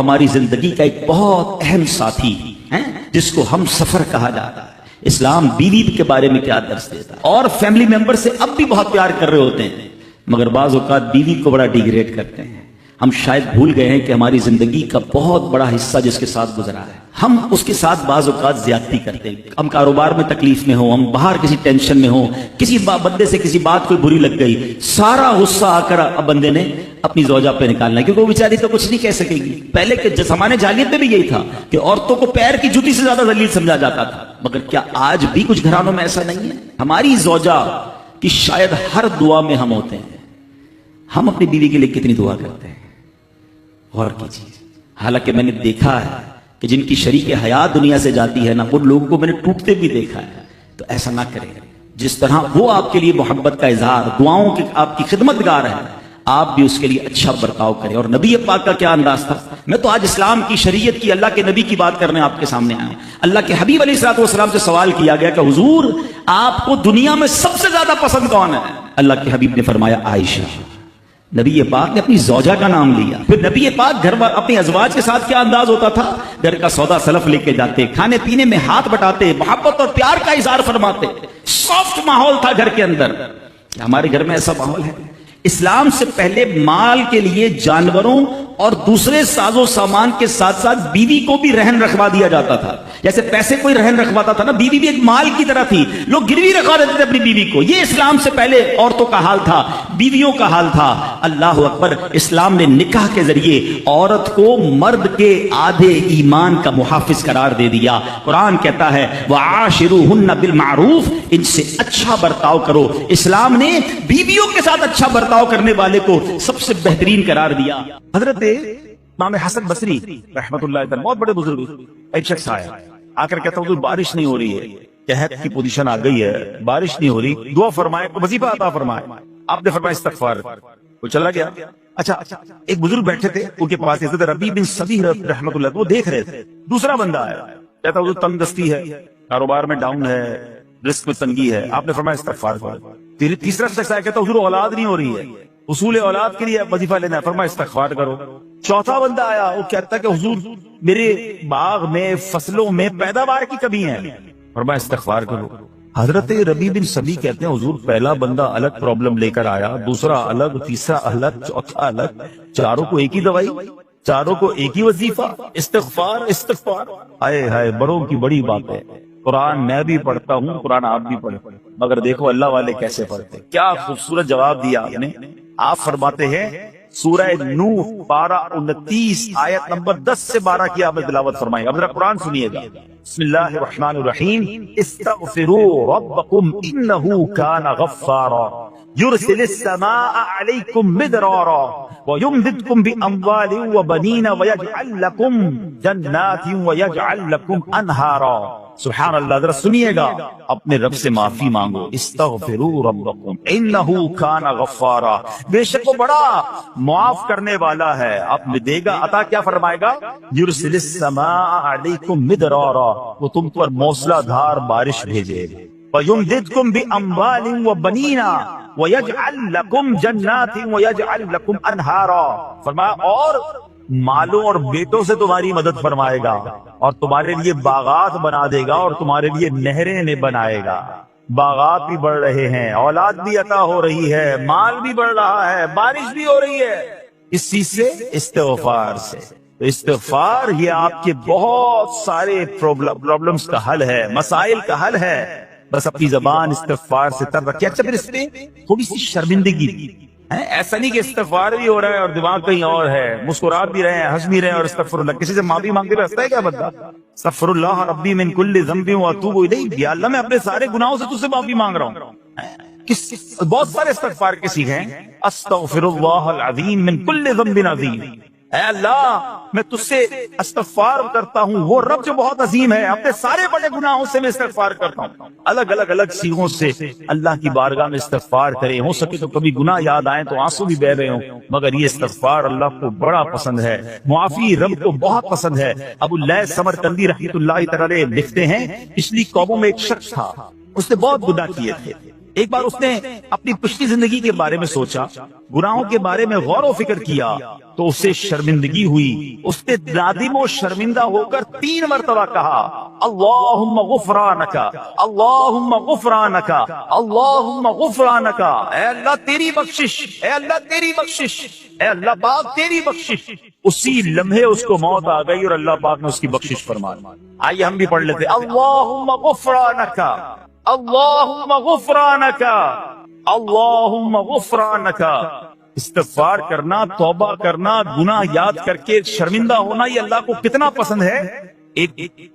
ہماری زندگی کا ایک بہت اہم ساتھی ہے جس کو ہم سفر کہا جاتا ہے۔ اسلام بیوی کے بارے میں کیا درس دیتا ہے؟ اور فیملی ممبر سے اب بھی بہت پیار کر رہے ہوتے ہیں، مگر بعض اوقات بیوی کو بڑا ڈیگریڈ کرتے ہیں۔ ہم شاید بھول گئے ہیں کہ ہماری زندگی کا بہت بڑا حصہ جس کے ساتھ گزرا ہے، ہم اس کے ساتھ بعض اوقات زیادتی کرتے ہیں۔ ہم کاروبار میں تکلیف میں ہوں، ہم باہر کسی ٹینشن میں ہوں، کسی بندے سے کسی بات کوئی بری لگ گئی، سارا غصہ آ کر اب بندے نے اپنی زوجہ پہ نکالنا ہے، کیونکہ وہ بیچاری تو کچھ نہیں کہہ سکے گی۔ پہلے کے زمانے جاہلیت میں بھی یہی تھا کہ عورتوں کو پیر کی جوتی سے زیادہ ذلیل سمجھا جاتا تھا، مگر کیا آج بھی کچھ گھرانوں میں ایسا نہیں ہے؟ ہماری زوجہ کی شاید ہر دعا میں ہم ہوتے ہیں۔ ہم اپنی بیوی کے لیے کتنی دعا کرتے ہیں؟ غور کیجیے۔ حالانکہ میں نے دیکھا ہے کہ جن کی شریک حیات دنیا سے جاتی ہے نا، ان لوگوں کو میں نے ٹوٹتے بھی دیکھا ہے۔ تو ایسا نہ کریں، جس طرح وہ آپ کے لیے محبت کا اظہار، دعاؤں کی آپ کی خدمت گار ہے، آپ بھی اس کے لیے اچھا برتاؤ کریں۔ اور نبی پاک کا کیا انداز تھا؟ میں تو آج اسلام کی شریعت کی، اللہ کے نبی کی بات کرنے آپ کے سامنے آیا ہوں۔ اللہ کے حبیب علیہ الصلوۃ والسلام سے سوال کیا گیا کہ حضور آپ کو دنیا میں سب سے زیادہ پسند کون ہے؟ اللہ کے حبیب نے فرمایا عائشہ۔ نبی پاک نے اپنی زوجہ کا نام لیا۔ پھر نبی پاک گھر اپنے ازواج کے ساتھ کیا انداز ہوتا تھا؟ گھر کا سودا سلف لے کے جاتے، کھانے پینے میں ہاتھ بٹاتے، محبت اور پیار کا اظہار فرماتے، سافٹ ماحول تھا گھر کے اندر۔ ہمارے گھر میں ایسا ماحول ہے؟ اسلام سے پہلے مال کے لیے جانوروں اور دوسرے ساز و سامان کے ساتھ ساتھ بیوی کو بھی رہن رکھوا دیا جاتا تھا۔ جیسے پیسے کوئی رہن رکھواتا تھا نا، بیوی بھی ایک مال کی طرح تھی، لوگ گروی رکھوا دیتے تھے اپنی بیوی کو۔ یہ اسلام سے پہلے عورتوں کا حال تھا، بیویوں کا حال تھا۔ اللہ اکبر! اسلام نے نکاح کے ذریعے عورت کو مرد کے آدھے ایمان کا محافظ قرار دے دیا۔ قرآن کہتا ہے وَعَاشِرُوهُنَّ بِالْمَعْرُوفِ، ان سے اچھا برتاؤ کرو۔ اسلام نے بیویوں کے ساتھ اچھا برتاؤ کرنے والے کو سب سے بہترین قرار دیا۔ حضرت امام حسن بصری رحمت اللہ تعالی، بہت بڑے بزرگ، ایک شخص آیا، آ کر کہتا حضور بارش نہیں ہو رہی ہے، قحط کی پوزیشن آ گئی ہے، بارش نہیں ہو رہی، دعا فرمائے، وظیفہ عطا فرمائے۔ آپ نے فرمایا استغفار، وہ چلا گیا۔ اچھا ایک بزرگ بیٹھے تھے ان کے پاس، حضرت ربیع بن سبیح رحمت اللہ، وہ دیکھ رہے تھے۔ دوسرا بندہ آیا، کہتا حضور تنگ دستی ہے، کاروبار میں ڈاؤن ہے، رزق میں تنگی ہے۔ آپ نے فرمایا استغفار کرو۔ تیسرا شخص آیا، کہتا حضور اولاد نہیں ہو رہی ہے، حصول اولاد کے لیے وظیفہ لینا ہے، فرمایا استغفار کرو۔ چوتھا بندہ آیا، وہ کہتا کہ حضور میرے باغ میں فصلوں میں پیداوار کی کمی ہے، فرمایا استغفار کرو۔ حضرت ربیع بن سبیح کہتے ہیں حضور پہلا بندہ الگ پرابلم لے کر آیا، دوسرا الگ، تیسرا الگ، چوتھا الگ، چاروں کو ایک ہی دوائی، چاروں کو ایک ہی وظیفہ، استغفار استغفار۔ ہائے ہائے، بڑوں کی بڑی بات ہے۔ قرآن میں بھی پڑھتا ہوں، قرآن آپ بھی پڑھتے ہیں، مگر دیکھو اللہ والے کیسے پڑھتے ہیں۔ کیا خوبصورت جواب دیا آپ نے۔ آپ فرماتے ہیں سورہ نوح پارہ 29 آیت نمبر 10 سے 12 کی آپ نے تلاوت فرمائی۔ اب ذرا قرآن سنیے گا۔ بسم اللہ الرحمن الرحیم، استغفروا ربکم انہ کان غفارا یرسل السماء علیکم مدرارا ویمددکم باموال وبنین ویجعل لکم جنات ویجعل لکم انہارا۔ سبحان اللہ، ذرا سنیے گا، اپنے رب سے معافی مانگو۔ استغفروا ربکم انہ کان غفارا، بے شک وہ بڑا معاف کرنے والا ہے، آپ نے دے گا عطا۔ کیا فرمائے گا؟ یرسل السماء علیکم مدرارا، وہ تم پر موسلا دھار بارش بھیجے۔ وَيُمْدِدْكُمْ بِأَمْوَالٍ وَبَنِينَ وَيَجْعَلْ لَكُمْ جَنَّاتٍ وَيَجْعَلْ لَكُمْ أَنْهَارًا، فرمایا اور مالوں اور بیٹوں سے تمہاری مدد فرمائے گا، اور تمہارے لیے باغات بنا دے گا، اور تمہارے لیے نہریں نے بنائے گا۔ باغات بھی بڑھ رہے ہیں، اولاد بھی عطا ہو رہی ہے، مال بھی بڑھ رہا ہے، بارش بھی ہو رہی ہے، اس چیز سے استغفار سے۔ استغفار یہ آپ کے بہت سارے پرابلمز کا حل ہے، مسائل کا حل ہے۔ بس اپنی زبان استغفار سے تر رکھیں۔ اچھا پھر اس میں تھوڑی سی شرمندگی ہے، ایسا نہیں کہ استغفار بھی ہو رہا ہے اور دماغ کہیں اور ہے، مسکرا بھی رہے ہیں، ہنس بھی رہے ہیں اور استغفر اللہ، کسی سے معافی مانگتے رہتا ہے کیا بندہ؟ استغفر اللہ ربی من کل ذنب واتوب الیہ، یا اللہ میں اپنے سارے گناہوں سے تجھ سے معافی مانگ رہا ہوں۔ بہت سارے استغفار کے سیکھیں، استغفر اللہ العظیم من کل ذنب عظیم، اے اللہ میں تجھ سے استغفار کرتا ہوں، وہ رب جو بہت عظیم ہے، اپنے سارے بڑے گناہوں سے میں استغفار کرتا ہوں۔ الگ الگ سیغوں سے اللہ کی بارگاہ میں استغفار کریں، ہو سکے تو کبھی گناہ یاد آئیں تو آنسو بھی بہ رہے ہوں، مگر یہ استغفار اللہ کو بڑا پسند ہے، معافی رب کو بہت پسند ہے۔ ابو اللیث سمرقندی رحمۃ اللہ تعالی لکھتے ہیں پچھلی قوموں میں ایک شخص تھا، اس نے بہت گناہ کیے تھے، ایک بار اس نے اپنی پچھلی زندگی کے بارے میں سوچا، گناہوں کے بارے میں غور و فکر کیا تو اسے شرمندگی ہوئی۔ اس نے نادم و شرمندہ ہو کر 3 مرتبہ کہا اللہم غفرانک، اللہم غفرانک، اللہم غفرانک، اے اللہ تیری بخشش، اے اللہ تیری بخشش، اے اللہ پاک تیری بخشش۔ اسی لمحے اس کو موت آ گئی اور اللہ پاک نے اس کی بخشش فرما دی۔ آئیے ہم بھی پڑھ لیتے اللہم غفرانک، اللہم غفرانک، اللہم غفرانک۔ استغفار کرنا، توبہ کرنا، گناہ یاد کر کے شرمندہ ہونا، یہ اللہ کو کتنا پسند ہے۔ ایک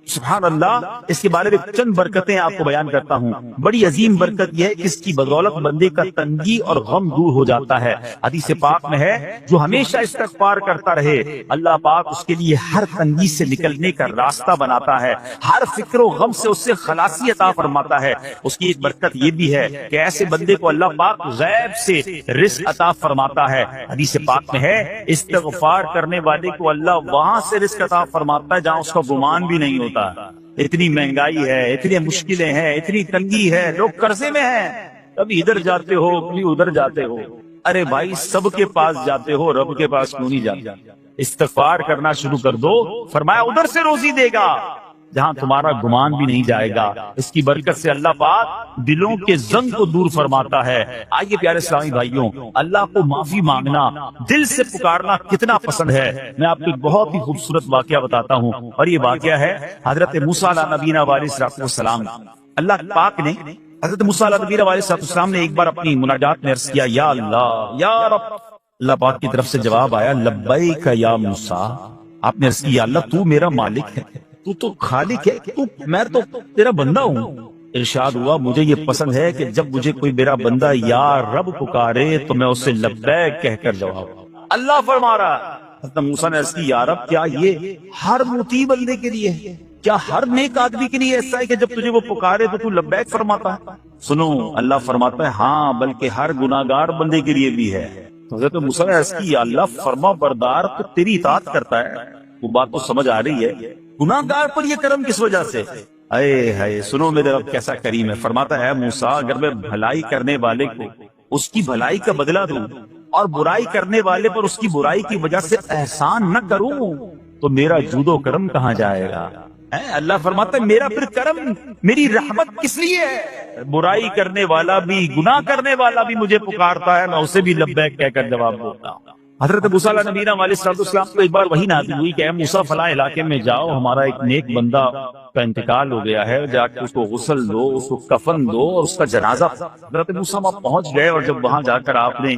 سبحان اللہ، اس کے بارے میں چند برکتیں آپ کو بیان کرتا ہوں۔ بڑی عظیم برکت یہ ہے کہ اس کی بدولت بندے کا تنگی اور غم دور ہو جاتا ہے۔ حدیث پاک میں ہے جو ہمیشہ استغفار کرتا رہے اللہ پاک اس کے لیے ہر تنگی سے نکلنے کا راستہ بناتا ہے، ہر فکر و غم سے اس سے خلاصی عطا فرماتا ہے۔ اس کی ایک برکت یہ بھی ہے کہ ایسے بندے کو اللہ پاک غیب سے رزق عطا فرماتا ہے۔ حدیث پاک میں ہے استغفار کرنے والے کو اللہ وہاں سے رزق عطا فرماتا ہے جہاں اس کا گمان بھی نہیں ہوتا۔ اتنی مہنگائی ہے، اتنی مشکلیں ہیں، اتنی تنگی ہے، لوگ قرضے میں ہیں، کبھی ادھر جاتے ہو کبھی ادھر جاتے ہو۔ ارے بھائی سب کے پاس جاتے ہو، رب کے پاس کیوں نہیں جاتے؟ استغفار کرنا شروع کر دو، فرمایا ادھر سے روزی دے گا جہاں تمہارا گمان بھی نہیں جائے گا۔ اس کی برکت سے اللہ پاک دلوں کے زنگ کو دور فرماتا ہے۔ آئیے پیارے اسلامی بھائیوں، اللہ کو معافی مانگنا، دل سے پکارنا کتنا پسند ہے۔ میں آپ کو ایک بہت ہی خوبصورت واقعہ بتاتا ہوں، اور یہ واقعہ ہے حضرت موسیٰ علیہ نبینا علیہ السلام۔ اللہ پاک نے حضرت موسیٰ علیہ نبینا علیہ السلام نے ایک بار اپنی مناجات میں عرض کیا یا اللہ یا رب۔ اللہ پاک کی طرف سے جواب آیا لبیک یا موسیٰ۔ آپ نے عرض کیا اللہ تو میرا مالک ہے، تو خالق ہے، میں تو تیرا بندہ ہوں۔ ارشاد ہوا مجھے یہ پسند ہے کہ جب مجھے کوئی میرا بندہ یا رب پکارے تو میں اسے لبیک کہہ کر جواب دوں۔ اللہ فرما رہا حضرت موسیٰ نے عرض کی یا رب کیا یہ ہر مطیع بندے کے لیے ہے؟ کیا ہر نیک آدمی کے لیے ایسا ہے کہ جب تجھے وہ پکارے تو لبیک فرماتا ہے؟ سنو اللہ فرماتا ہے ہاں بلکہ ہر گناہگار بندے کے لیے بھی ہے۔ حضرت موسیٰ نے عرض کی یا اللہ فرما بردار تو تیری اطاعت کرتا ہے، وہ بات تو سمجھ آ رہی ہے، گناہگار پر یہ کرم کس وجہ سے؟ اے ہے سنو میرے رب کیسا کریم ہے۔ فرماتا ہے موسیٰ اگر میں بھلائی کرنے والے کو اس کی بھلائی کا بدلہ دوں اور برائی کرنے والے پر اس کی برائی کی وجہ سے احسان نہ کروں تو میرا جود و کرم کہاں جائے گا؟ اللہ فرماتا ہے میرا پھر کرم، میری رحمت کس لیے ہے؟ برائی کرنے والا بھی گناہ کرنے والا بھی مجھے پکارتا ہے، میں اسے بھی لبیک کہہ کر جواب دیتا ہوں۔ حضرت موسیٰ علیہ نبینا علیہ السلام کو ایک بار وحی نازل ہوئی کہ اے موسیٰ فلاں علاقے میں جاؤ، ہمارا ایک نیک بندہ کا انتقال ہو گیا ہے، جا کے اس کو غسل دو، اس کو کفن دو اور اس کا جنازہ۔ حضرت موسیٰ وہاں پہنچ گئے اور جب وہاں جا کر آپ نے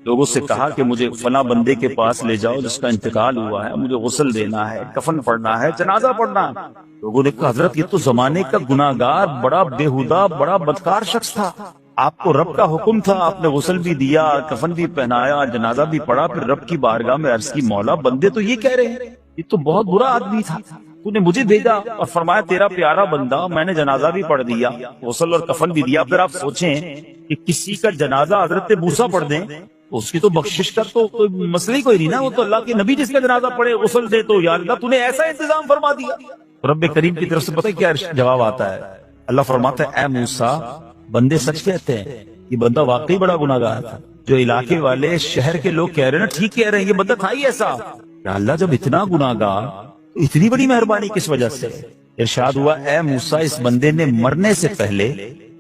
لوگوں سے کہا کہ مجھے فلاں بندے کے پاس لے جاؤ جس کا انتقال ہوا ہے، مجھے غسل دینا ہے، کفن پڑھنا ہے، جنازہ پڑھنا ہے۔ لوگوں نے کہا حضرت یہ تو زمانے کا گناہگار، بڑا بےہودہ، بڑا بدکار شخص تھا، آپ کو رب کا حکم تھا، آپ نے غسل بھی دیا، کفن بھی پہنایا، جنازہ بھی پڑھا، پھر رب کی بارگاہ میں عرض کی مولا بندے تو یہ کہہ رہے ہیں یہ تو بہت برا آدمی تھا، تو نے مجھے بھیجا اور فرمایا تیرا پیارا بندہ، میں نے جنازہ بھی پڑھ دیا، غسل اور کفن بھی دیا۔ پھر آپ سوچیں کہ کسی کا جنازہ حضرت موسیٰ پڑھ دیں تو اس کی تو بخشش کا تو کوئی مسئلہ ہی کوئی نہیں نا، وہ تو اللہ کے نبی جس کا جنازہ پڑھے غسل دے تو یا اللہ تو نے ایسا انتظام فرما دیا۔ رب کریم کی طرف سے پتہ کیا جواب آتا ہے؟ اللہ فرماتا ہے اے موسیٰ بندے سچ کہتے ہیں، یہ بندہ واقعی بڑا گناہگار تھا، جو علاقے والے شہر کے لوگ کہہ رہے ہیں نا ٹھیک کہہ رہے ہیں، یہ بندہ تھا ہی ایسا۔ کہ اللہ جب اتنا گناہگار تو اتنی بڑی مہربانی کس وجہ سے؟ ارشاد ہوا اے موسیٰ اس بندے نے مرنے سے پہلے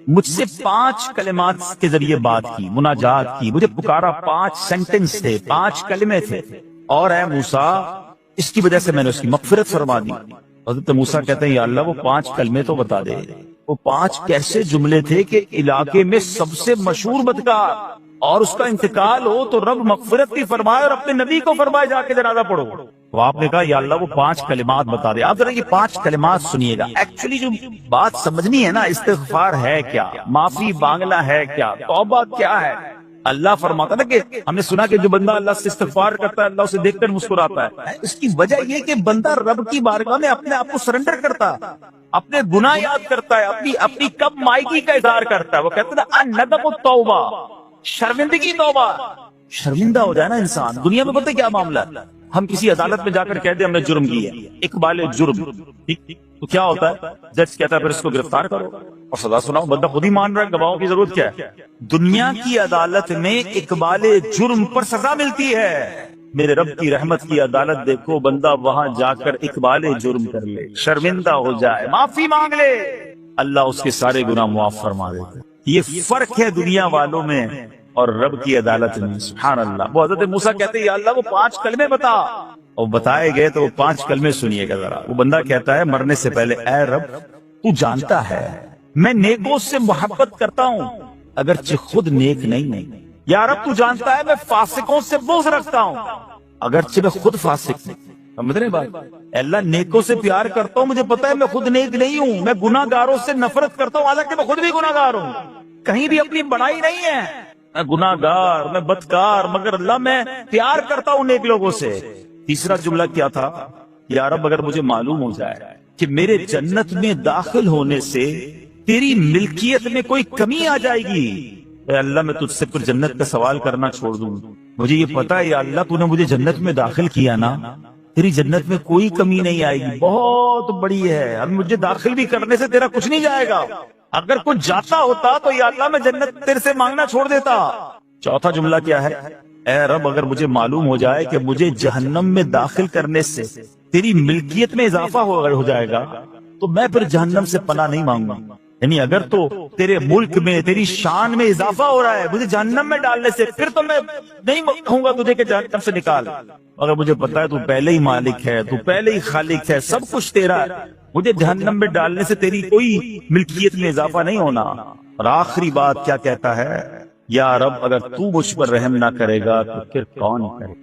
مجھ سے 5 کلمات کے ذریعے بات کی، مناجات کی، مجھے پکارا، 5 سینٹنس تھے، 5 کلمے تھے، اور اے موسیٰ اس کی وجہ سے میں نے اس کی مغفرت فرما دی۔ حضرت موسیٰ کہتے ہیں یا اللہ وہ 5 کلمے تو بتا دے، وہ 5 کیسے جملے تھے کہ علاقے میں سب سے مشہور بدکار اور اس کا انتقال ہو تو رب مغفرت کی فرمائے اور اپنے نبی کو فرمائے جا کے جنازہ پڑھو۔ تو آپ نے کہا یا اللہ وہ 5 کلمات بتا دے۔ آپ ذرا یہ 5 کلمات سنیے گا، ایکچولی جو بات سمجھنی ہے نا، استغفار ہے کیا، معافی مانگنا ہے کیا، توبہ کیا ہے۔ اللہ فرماتا نا کہ ہم نے سنا کہ جو بندہ اللہ سے استغفار کرتا ہے اللہ اسے دیکھ کر مسکراتا ہے، اس کی وجہ یہ کہ بندہ رب کی بارگاہ میں اپنے آپ کو سرنڈر کرتا ہے، اپنے گناہ یاد کرتا ہے، اپنی کم مائگی کا اظہار کرتا ہے۔ وہ کہتے ہیں الندم التوبہ، شرمندگی توبہ۔ شرمندہ ہو جائے نا انسان، دنیا میں پتہ کیا معاملہ ہے، ہم کسی عدالت میں جا کر کہہ دیں ہم نے جرم کیا، اقبال جرم، ٹھیک تو کیا ہوتا ہے؟ جج کہتا ہے پھر اس کو گرفتار کرو اور سزا سناؤ، بندہ خود ہی مان رہا ہے، گواہوں کی ضرورت کیا ہے؟ دنیا کی عدالت میں اقبال جرم پر سزا ملتی ہے، میرے رب کی رحمت کی عدالت دیکھو، بندہ وہاں جا کر اقبال جرم کر لے، شرمندہ ہو جائے، معافی مانگ لے، اللہ اس کے سارے گناہ معاف فرما دیتا ہے۔ یہ فرق ہے دنیا والوں میں اور رب کی عدالت میں، سبحان اللہ۔ وہ حضرت موسیٰ کہتے ہیں یا اللہ وہ 5 کلمے بتا، اور بتائے گئے تو وہ 5 کلمے سنیے گا ذرا۔ وہ بندہ کہتا ہے مرنے سے پہلے، اے رب تو جانتا ہے میں نیکوں سے محبت کرتا ہوں اگرچہ خود نیک نہیں ہوں، یا رب تو جانتا ہے میں فاسقوں سے بغض رکھتا ہوں اگرچہ میں خود فاسق نہیں۔ سمجھ رہے بات؟ اللہ نیکوں سے پیار کرتا ہوں، مجھے پتا ہے میں خود نیک نہیں ہوں، میں گناہ گاروں سے نفرت کرتا ہوں حالانکہ میں خود بھی گناہ گار ہوں، کہیں بھی اپنی بڑائی نہیں ہے، میں گناہ گار، میں بدکار، مگر اللہ میں پیار کرتا ہوں نیک لوگوں سے۔ تیسرا جملہ کیا تھا؟ یا رب اگر مجھے معلوم ہو جائے کہ میرے جنت میں داخل ہونے سے تیری ملکیت میں کوئی کمی آ جائے گی، اے اللہ میں تجھ سے پھر جنت کا سوال کرنا چھوڑ دوں، مجھے یہ پتا ہے یا اللہ تو نے مجھے جنت میں داخل کیا نا، تیری جنت میں کوئی کمی نہیں آئے گی، بہت بڑی ہے، اب مجھے داخل بھی کرنے سے تیرا کچھ نہیں جائے گا، اگر کچھ جاتا ہوتا تو یا اللہ میں جنت تیرے سے مانگنا چھوڑ دیتا۔ چوتھا جملہ کیا ہے؟ اے رب اگر مجھے معلوم ہو جائے کہ مجھے جہنم میں داخل کرنے سے تیری ملکیت میں اضافہ ہو جائے گا تو میں پھر جہنم سے پناہ نہیں مانگوں گا، یعنی اگر تو تیرے ملک میں تیری شان میں اضافہ ہو رہا ہے مجھے جہنم میں ڈالنے سے، پھر تو میں نہیں کہوں گا تجھے کہ جہنم سے نکال، اگر مجھے پتا ہے تو پہلے ہی مالک ہے، تو پہلے ہی خالق ہے، سب کچھ تیرا ہے، مجھے جہنم میں ڈالنے سے تیری کوئی ملکیت میں اضافہ نہیں ہونا۔ اور آخری بات کیا کہتا ہے؟ یا رب اگر تو مجھ پر رحم نہ کرے گا تو پھر کون کرے؟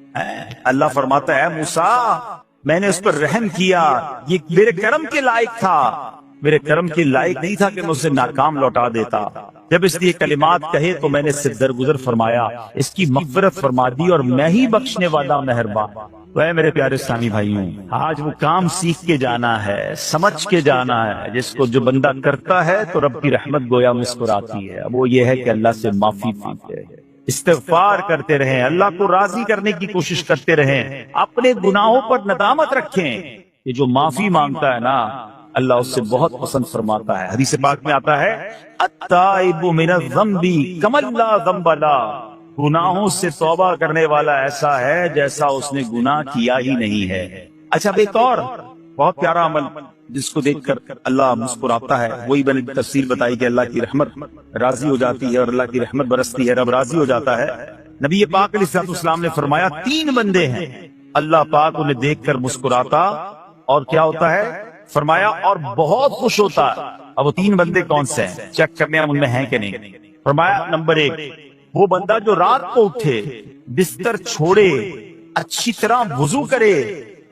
اللہ فرماتا ہے موسیٰ میں نے اس پر رحم کیا، یہ میرے کرم کے لائق تھا، میرے کرم کے لائق نہیں تھا کہ میں اسے ناکام لوٹا دیتا، جب اس لیے کلمات کہے تو میں نے اس سے درگزر فرمایا، اس کی مغفرت فرما دی اور میں ہی بخشنے والا مہربان۔ تو اے میرے پیارے اسلامی بھائیوں، آج وہ کام سیکھ کے جانا ہے، سمجھ کے جانا ہے، جس کو جو بندہ کرتا ہے تو رب کی رحمت گویا مسکراتی ہے، اب وہ یہ ہے کہ اللہ سے معافی مانگتے رہیں، استغفار کرتے رہیں، اللہ کو راضی کرنے کی کوشش کرتے رہیں، اپنے گناہوں پر ندامت رکھیں، یہ جو معافی مانگتا ہے نا اللہ اس سے بہت پسند فرماتا ہے۔ حدیث پاک میں آتا ہے التائب من الذنب کمن لا ذنب له، گناہوں سے توبہ کرنے والا ایسا ہے جیسا اس نے گناہ کیا ہی نہیں ہے۔ اچھا اب ایک اور بہت پیارا عمل جس کو دیکھ کر اللہ مسکراتا ہے، وہی میں نے تفسیر بتائی کہ اللہ کی رحمت راضی ہو جاتی ہے اور اللہ کی رحمت برستی ہے، رب راضی ہو جاتا ہے۔ نبی پاک علیہ الصلوۃ والسلام نے فرمایا 3 بندے ہیں اللہ پاک انہیں دیکھ کر مسکراتا اور کیا ہوتا ہے؟ فرمایا اور بہت خوش ہوتا ہے۔ اب وہ 3 بندے کون سے ہیں؟ چیک کرنے ہم ان میں ہیں کہ نہیں۔ فرمایا نمبر 1 وہ بندہ جو رات کو اٹھے، بستر چھوڑے، اچھی طرح وضو کرے،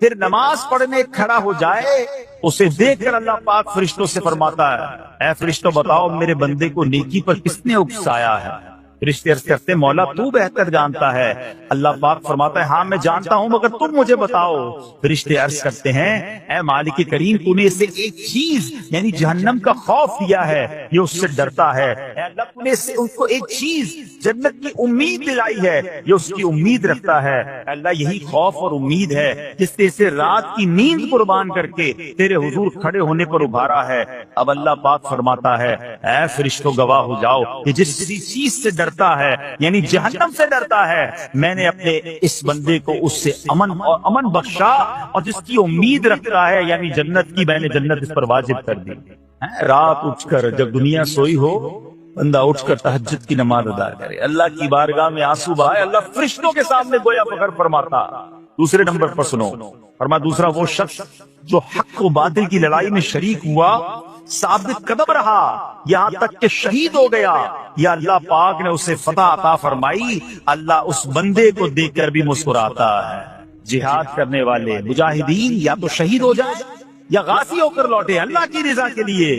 پھر نماز پڑھنے کھڑا ہو جائے، اسے دیکھ کر اللہ پاک فرشتوں سے فرماتا ہے اے فرشتوں بتاؤ میرے بندے کو نیکی پر کس نے اکسایا ہے؟ فرشتے عرض کرتے مولا تو بہتر جانتا ہے۔ اللہ پاک فرماتا ہے ہاں میں جانتا ہوں مگر تم مجھے بتاؤ۔ فرشتے عرض کرتے ہیں اے مالک کریم تو نے اسے ایک چیز یعنی جہنم کا خوف دیا ہے، یہ اس سے ڈرتا ہے۔ اے اللہ تو نے اسے ان کو ایک چیز جنت کی امید دلائی ہے، یہ اس کی امید رکھتا ہے۔ اے اللہ یہی خوف اور امید ہے جس نے اسے رات کی نیند قربان کر کے تیرے حضور کھڑے ہونے پر ابھارا ہے۔ اب اللہ پاک فرماتا ہے اے فرشتوں گواہ ہو جاؤ کہ جس چیز سے ڈرتا ہے یعنی جہنم سے ڈرتا ہے، میں نے اپنے اس بندے کو اس سے امن بخشا، اور جس کی امید رکھتا ہے یعنی جنت کی، میں نے جنت اس پر واجب کر دی۔ رات اٹھ کر جب دنیا سوئی ہو بندہ اٹھ کر تہجد کی نماز ادا کرے، اللہ کی بارگاہ میں آنسو بہائے، اللہ فرشتوں کے سامنے گویا فخر فرماتا۔ دوسرے نمبر پر سنو، فرمایا دوسرا وہ شخص جو حق و باطل کی لڑائی میں شریک ہوا، ثابت قدم رہا یہاں تک کہ شہید ہو گیا، یا اللہ پاک نے اسے فتح عطا فرمائی، اللہ اس بندے کو دیکھ کر بھی مسکراتا ہے۔ جہاد کرنے والے مجاہدین یا تو شہید ہو جائے یا غازی ہو کر لوٹے اللہ کی رضا کے لیے،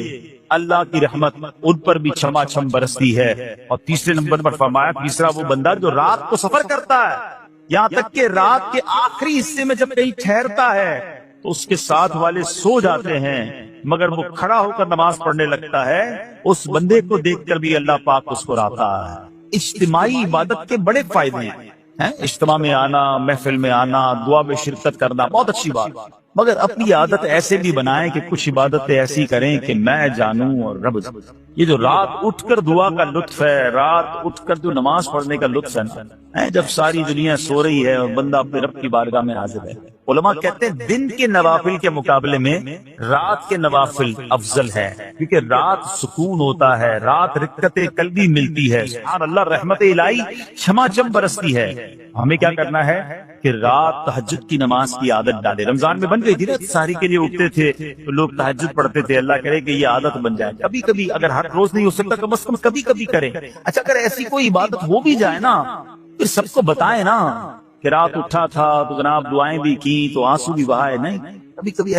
اللہ کی رحمت ان پر بھی چھما چھم برستی ہے۔ اور تیسرے نمبر پر فرمایا تیسرا وہ بندہ جو رات کو سفر کرتا ہے، یہاں تک کہ رات کے آخری حصے میں جب کہیں ٹھہرتا ہے تو اس کے ساتھ والے سو جاتے ہیں مگر وہ کھڑا ہو کر نماز پڑھنے لگتا ہے، اس بندے کو دیکھ کر بھی اللہ پاک مسکراتا ہے۔ اجتماعی عبادت کے بڑے فائدے ہیں، اجتماع میں آنا، محفل میں آنا، دعا میں شرکت کرنا بہت اچھی بات، مگر اپنی عادت ایسے بھی بنائیں کہ کچھ عبادتیں ایسی کریں کہ میں جانوں اور رب جانوں۔ یہ جو رات اٹھ کر دعا کا لطف ہے، رات اٹھ کر جو نماز پڑھنے کا لطف ہے نا، جب ساری دنیا سو رہی ہے اور بندہ اپنے رب کی بارگاہ میں حاضر ہے۔ علماء کہتے ہیں دن کے نوافل کے مقابلے میں رات کے نوافل افضل ہے، کیونکہ رات سکون ہوتا ہے، رات رکعت قلبی ملتی ہے، سبحان اللہ، رحمت الہی چھماچم برستی ہے۔ ہمیں کیا کرنا ہے کہ رات تہجد کی نماز کی عادت ڈالے۔ رمضان میں بن گئی تھی نا، سحری کے لیے اٹھتے تھے تو لوگ تہجد پڑھتے تھے، اللہ کرے کہ یہ عادت بن جائے۔ کبھی کبھی، اگر ہر روز نہیں ہو سکتا کم از کم کبھی کبھی کریں۔ اچھا، اگر ایسی کوئی عبادت ہو بھی جائے نا، پھر سب کو بتائیں نا کہ رات اٹھا تھا تو جناب دعائیں بھی کی تو آنسو بھی بہائے، نہیں، کبھی کبھی